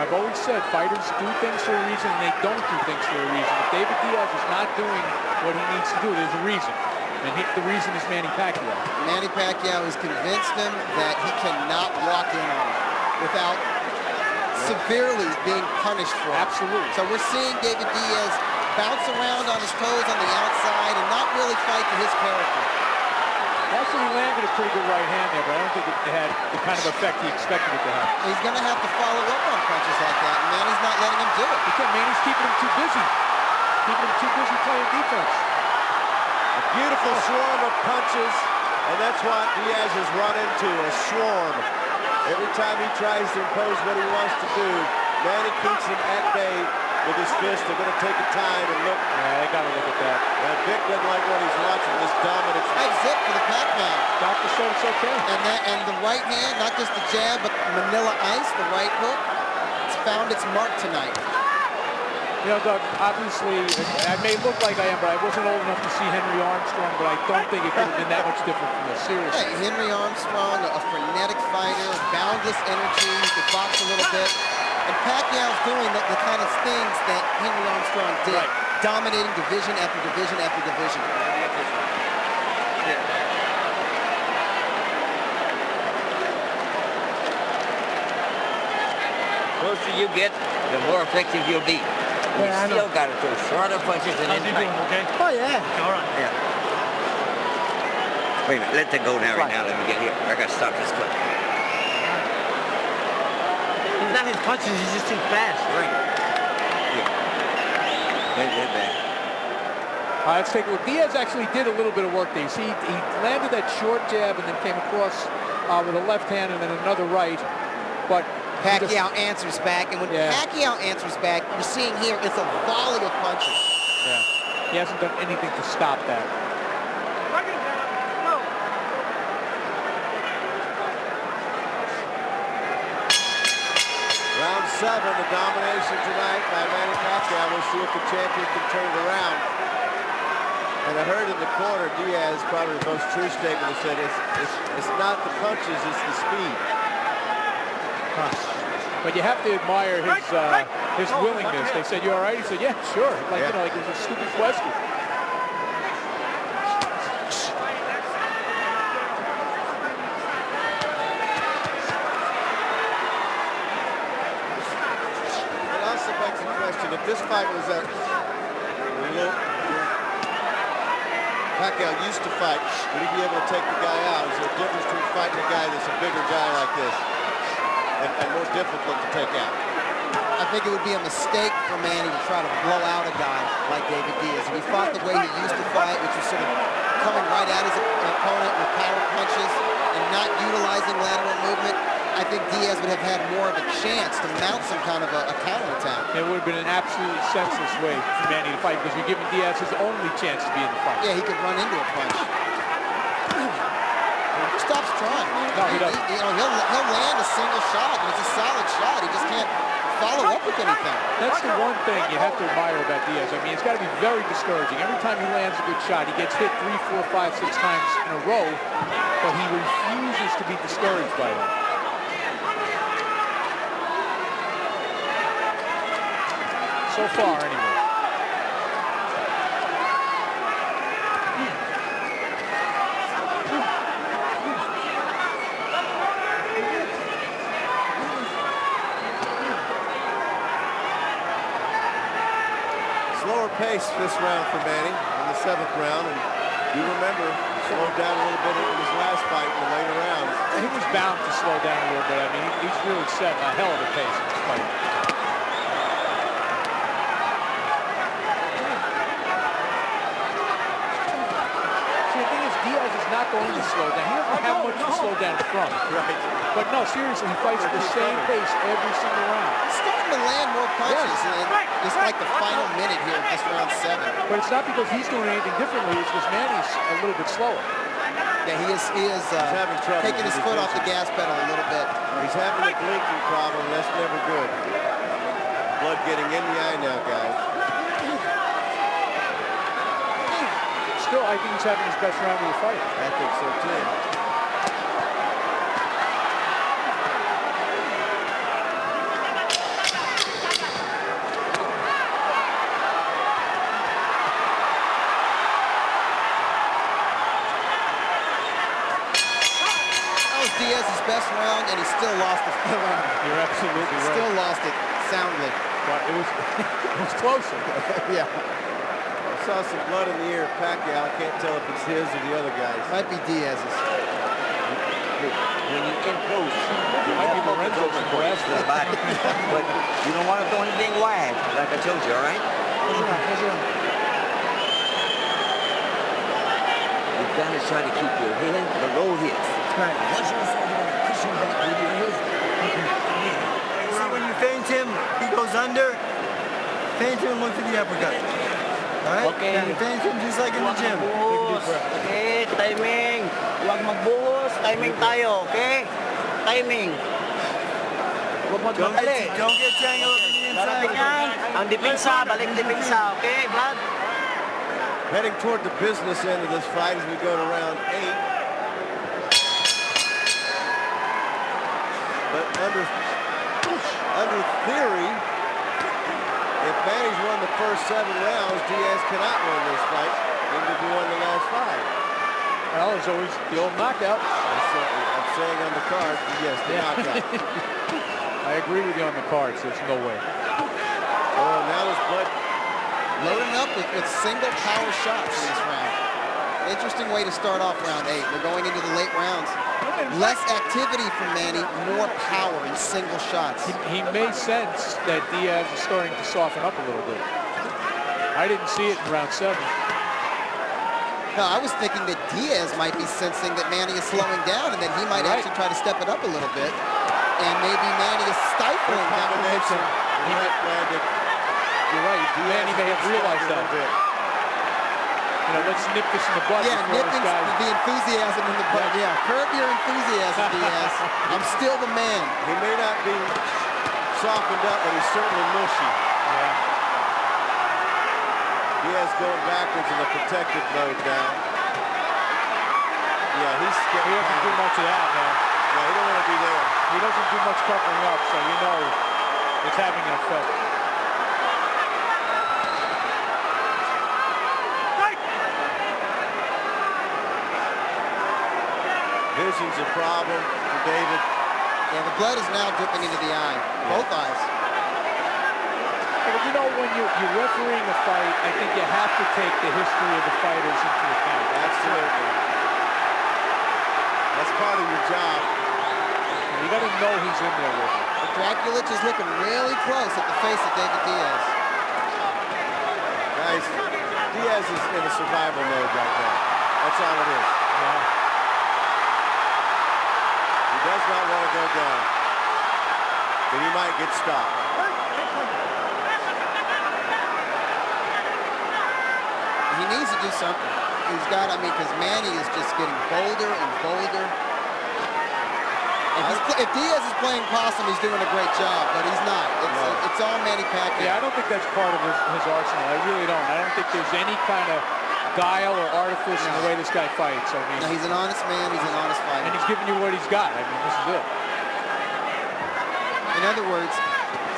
I've always said fighters do things for a reason and they don't do things for a reason. If David Diaz is not doing what he needs to do, there's a reason. And the reason is Manny Pacquiao. Manny Pacquiao has convinced him that he cannot walk in on him without severely being punished for it. Absolutely. So we're seeing David Diaz bounce around on his toes on the outside and not really fight to his character. Actually, he landed a pretty good right hand there, but I don't think it had the kind of effect he expected it to have. He's going to have to follow up on punches like that, and Manny's not letting him do it. Because Manny's keeping him too busy. Keeping him too busy playing defense. A beautiful swarm of punches, and that's what Diaz has run into, a swarm. Every time he tries to impose what he wants to do, Manny keeps him at bay with his fist. They're going to take a time and look. Yeah, they got to look at that. And Vic doesn't like what he's watching, this dominance. Nice zip for the Pac-Man. Doctor said it's okay. And the right hand, not just the jab, but Manila Ice, the right hook, it's found its mark tonight. You know, Doug, obviously, I may look like I am, but I wasn't old enough to see Henry Armstrong, but I don't think it could have been that much different from this, seriously. Hey, Henry Armstrong, a frenetic fighter, boundless energy, he could box a little bit. And Pacquiao's doing the kind of things that Henry Armstrong did, right. Dominating division after division after division. The closer you get, the more effective you'll be. You still got to throw shorter punches and then fight. Okay? Oh, yeah. All right. Yeah. Wait a minute, let that go now, right now. Let me get here. I got to stop this clip. It's not his punches, he's just too fast. Right. Yeah. Head back. All right, let's take a look. Diaz actually did a little bit of work there. You see, he landed that short jab and then came across with a left hand and then another right. But Pacquiao answers back, and when Pacquiao answers back, you're seeing here, it's a volley of punches. Yeah, he hasn't done anything to stop that. Round 7, the domination tonight by Manny Pacquiao. We'll see if the champion can turn it around. And I heard in the corner, Diaz, probably the most true statement, that said it's not the punches, it's the speed. But you have to admire his willingness. They said, "You all right?" He said, "Yeah, sure." Like you know, like it was a stupid question. It also begs the question: if this fight was at Pacquiao used to fight, would he be able to take the guy out? Is there a difference between fighting a guy that's a bigger guy like this? And more difficult to take out. I think it would be a mistake for Manny to try to blow out a guy like David Diaz. If he fought the way he used to fight, which was sort of coming right at his opponent with power punches and not utilizing lateral movement, I think Diaz would have had more of a chance to mount some kind of a counterattack. It would have been an absolutely senseless way for Manny to fight because you're giving Diaz his only chance to be in the fight. Yeah, he could run into a punch. He stops trying. No, he doesn't. He'll land a single shot, and it's a solid shot. He just can't follow up with anything. That's the one thing you have to admire about Diaz. I mean, it's got to be very discouraging. Every time he lands a good shot, he gets hit 3, 4, 5, 6 times in a row, but he refuses to be discouraged by that. So far, anyway. Slower pace this round for Manny in the 7th round, and you remember slowed down a little bit in his last fight in the later rounds. He was bound to slow down a little bit. I mean, he's really set a hell of a pace in this fight. See, the thing is, Diaz is not going to slow down. He doesn't have much to slow down from. Right. But no, seriously, he fights at the same pace every single round. He's starting to land more punches in just like the final minute here of this round 7. But it's not because he's doing anything differently. It's because Manny's a little bit slower. Yeah, he is having trouble taking his foot off the gas pedal a little bit. He's having a blinking problem. That's never good. Blood getting in the eye now, guys. Still, I think he's having his best round of the fight. I think so, too. Diaz's best round, and he still lost the round. You're absolutely right. Still lost it soundly. But it was, it was closer. Yeah. I saw some blood in the ear of Pacquiao. I can't tell if it's his or the other guy's. Might be Diaz's. When you get close, you Might be focus Lorenzo's over for us. the body. But you don't want to throw anything wide, like I told you, all right? You've got to try to keep your head below his. Right. Once you decide you're going to push him back with your head, See, when you feint him, he goes under. Feint him and look for the uppercut. All right? Okay. And you feint him just like in the gym. Okay, timing. Huwag magbuhos. Timing tayo, okay? Timing. Huwag magmadali. Don't get tangled up in the inside. Darating yan. Ang depensa, balik depensa, okay, Vlad? Heading toward the business end of this fight as we go to round 8. But under theory, if Manny's won the first 7 rounds, Diaz cannot win this fight, even if he won the last 5. Well, there's always the old knockout. I'm saying on the card, yes, the knockout. I agree with you on the cards. There's no way. Oh, now there's blood. Loading up with single power shots in this round. Interesting way to start off round 8. We're going into the late rounds. Less activity from Manny, more power in single shots. He may sense that Diaz is starting to soften up a little bit. I didn't see it in round 7. No, I was thinking that Diaz might be sensing that Manny is slowing down, and then he might actually try to step it up a little bit. And maybe Manny is stifling that momentum. He might landed. You're right. Manny may have realized that. You know, let's nip this in the bud. Yeah, nip the enthusiasm in the bud. Yeah, curb your enthusiasm, Diaz. I'm still the man. He may not be softened up, but he's certainly mushy. Yeah. Diaz going backwards in the protective mode now. Yeah, he's He doesn't do much of that, man. Yeah, he don't want to be there. He doesn't do much covering up, so you know it's having an effect. Vision's a problem for David. Yeah, the blood is now dripping into the eye. Both eyes. But you know, when you're refereeing a fight, I think you have to take the history of the fighters into account. Absolutely. That's part of your job. You got to know he's in there with you. But Draculich is looking really close at the face of David Diaz. Guys, Diaz is in a survival mode right now. That's all it is. Yeah. He does not want to go down. But he might get stopped. He needs to do something. He's got, I mean, because Manny is just getting bolder and bolder. If Diaz is playing possum, he's doing a great job, but he's not. It's all Manny Pacquiao. Yeah, I don't think that's part of his arsenal. I really don't. I don't think there's any kind of guile or artifice in the way this guy fights. I mean, No, he's an honest man. He's an honest fighter. and he's giving you what he's got. I mean, this is it. In other words,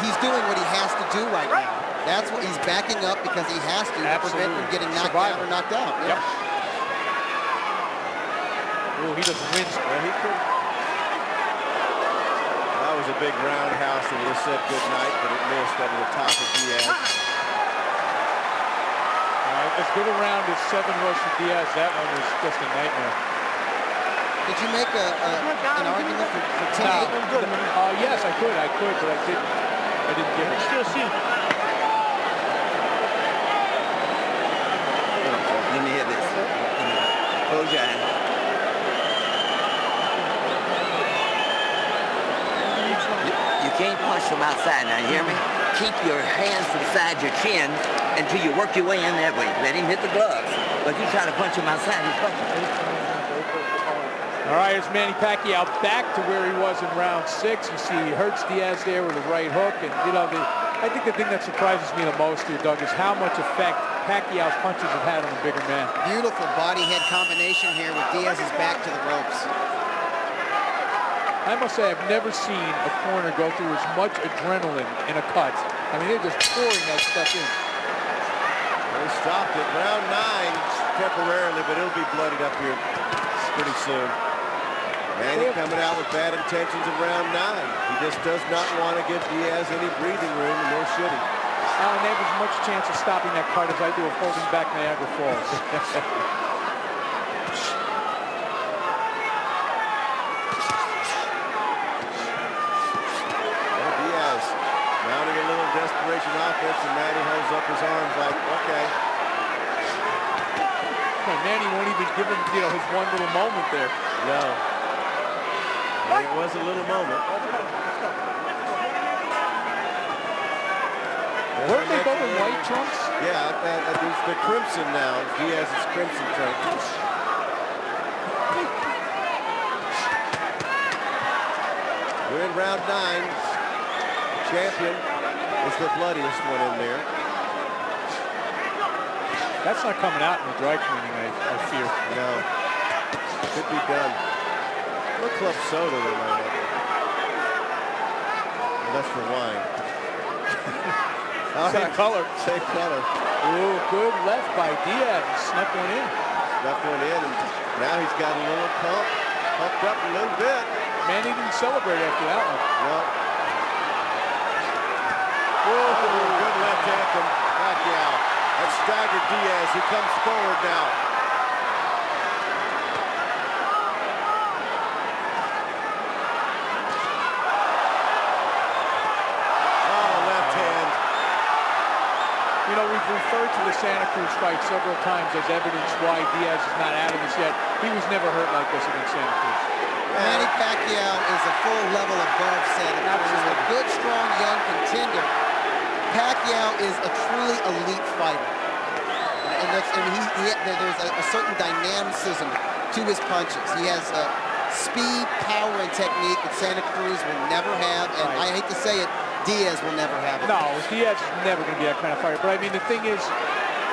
he's doing what he has to do right now. That's what he's backing up because he has to prevent from getting knocked down or knocked out. Yep. Oh, he doesn't win. Well, he could. That was a big roundhouse that would have said good night, but it missed over the top of Diaz. As good a round as 7 was for Diaz, that one was just a nightmare. Did you make an argument for 10-8? Yes, I could, but I didn't get it. Still see. Let me hear this. Close your eyes. You can't punch from outside, now you hear me? Keep your hands beside your chin until you work your way in that way. Let him hit the gloves. But if you try to punch him outside, he's punching. All right, here's Manny Pacquiao back to where he was in round 6. You see he hurts Diaz there with a right hook. And, you know, I think the thing that surprises me the most here, Doug, is how much effect Pacquiao's punches have had on the bigger man. Beautiful body-head combination here with Diaz's back to the ropes. I must say, I've never seen a corner go through as much adrenaline in a cut. I mean, they're just pouring that stuff in. They stopped it. Round 9 temporarily, but it'll be bloodied up here pretty soon. Manny coming out with bad intentions in round 9. He just does not want to give Diaz any breathing room, and nor should he. Alan, they have as much chance of stopping that card as I do of holding back Niagara Falls. Diaz mounting a little desperation offense, and Manny holds up his arms like, okay. Manny won't even give him, his one little moment there. No. And it was a little moment. Weren't they both in white trunks? Yeah, it's the crimson now. Diaz's crimson trunks. We're in round 9. The champion is the bloodiest one in there. That's not coming out in the dry cleaning, I fear. No. Could be done. What club soda they might have. That's for wine. Same color. Same color. Ooh, good left by Diaz. Snuck one in. Snuck one in, and now he's got a little pumped up a little bit. Manny didn't celebrate after that one. No. Oh, good left hand from Pacquiao. That staggered Diaz. He comes forward now. We've referred to the Santa Cruz fight several times as evidence why Diaz is not out of this yet. He was never hurt like this against Santa Cruz. Manny Pacquiao is a full level above Santa Cruz. A good, strong, young contender. Pacquiao is a truly elite fighter. And there's a certain dynamicism to his punches. He has speed, power, and technique that Santa Cruz will never have. And I hate to say it, Diaz will never have it. No, Diaz is never going to be that kind of fighter. But I mean, the thing is,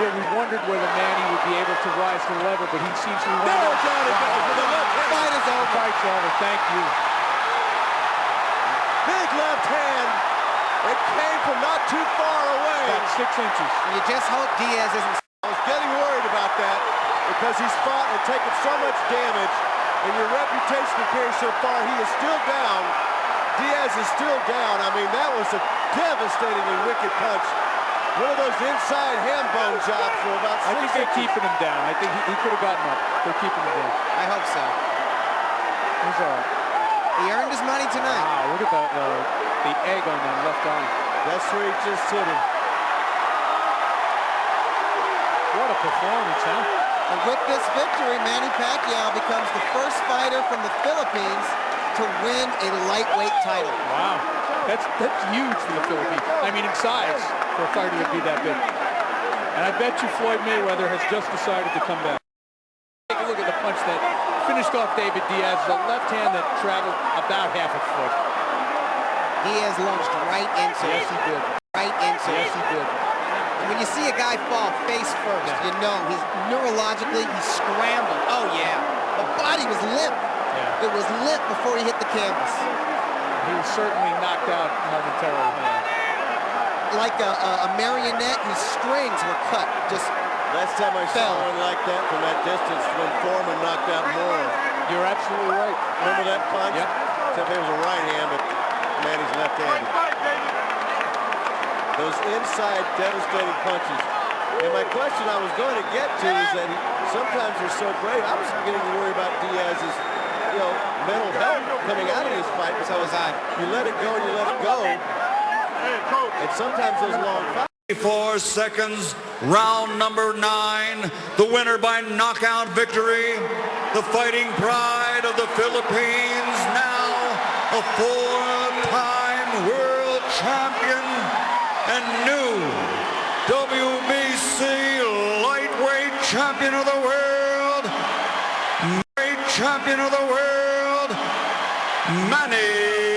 we wondered whether Manny would be able to rise to the level, but he seems to be one of those. The fight is over. Fight's over. Thank you. Big left hand. It came from not too far away. About 6 inches. You just hope Diaz isn't. I was getting worried about that because he's fought and taken so much damage, and your reputation appears so far. He is still down. Diaz is still down. I mean, that was a devastatingly wicked punch. One of those inside ham bone chops for about 6 I think they're keeping him down. I think he could have gotten up. They're keeping him down. I hope so. He's all right. He earned his money tonight. Wow, look at the egg on that left arm. That's where he just hit him. What a performance, huh? And with this victory, Manny Pacquiao becomes the first fighter from the Philippines to win a lightweight title. Wow, that's huge for the Philippines. I mean, in size, for a fighter to be that big. And I bet you Floyd Mayweather has just decided to come back. Take a look at the punch that finished off David Diaz. The left hand that traveled about half a foot. Diaz lunged right into it. Yes, he did. Right into it. Yes, he did. When you see a guy fall face first, you know he's neurologically, he's scrambled. Oh, yeah. The body was limp. Yeah. It was limp before he hit the canvas. He was certainly knocked out momentarily. Like a marionette whose strings were cut. Just Last time I saw one like that from that distance when Foreman knocked out Moore. You're absolutely right. Remember that punch? Yep. Except it was a right hand, but Manny's left-handed. Those inside devastating punches. And my question I was going to get to is that sometimes they're so brave. I was beginning to worry about Diaz's, mental health coming out of this fight. So was I. You let it go and you let it go. And sometimes those long fights. 4 seconds, round number 9. The winner by knockout victory, the fighting pride of the Philippines, now a 4-time world champion and new WBC lightweight champion of the world, champion of the world, Manny